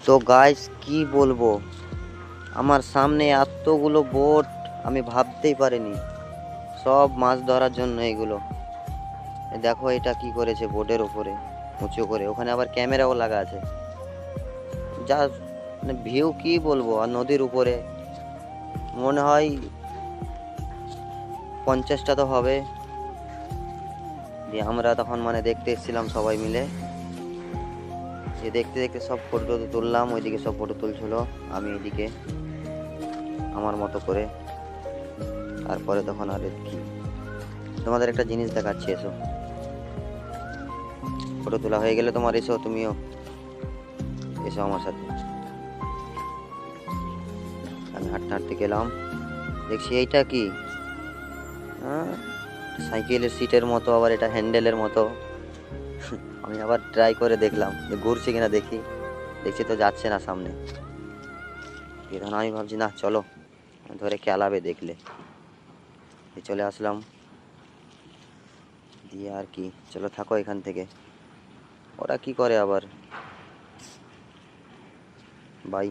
তো গাইস কি বলবো, আমার সামনে এতগুলো বোট আমি ভাবতেই পারিনি। সব মাছ ধরার জন্য এগুলো। দেখো এটা কি করেছে বোটের উপরে উঁচু করে, ওখানে আবার ক্যামেরাও লাগা আছে। যা মানে ভিউ কি বলবো, আর নদীর উপরে মনে হয় 50টা তো হবে। দিয়ে আমরা তখন মানে দেখতে এসেছিলাম সবাই মিলে। যে দেখতে দেখতে সব ফটো তুললাম, ওইদিকে সব ফটো তুলছিল, আমি এদিকে আমার মতো করে। তারপরে তখন আর কি, তোমাদের একটা জিনিস দেখাচ্ছি, এসো। ফটো তোলা হয়ে গেলে তোমার, এসো তুমিও এসো আমার সাথে। আমি হাঁটতে হাঁটতে গেলাম, দেখছি এইটা কি, হ্যাঁ, সাইকেলের সিটের মতো, আবার এটা হ্যান্ডেলের মতো। আমি আবার ট্রাই করে দেখলাম যে ঘুরছে কিনা, দেখি। দেখছি তো যাচ্ছে না সামনে। তখন আমি ভাবছি না চলো, ধরে খেলাবে দেখলে। দিয়ে চলে আসলাম। দিয়ে আর কি, চলো থাকো এখান থেকে। ওরা কি করে আবার, বাই।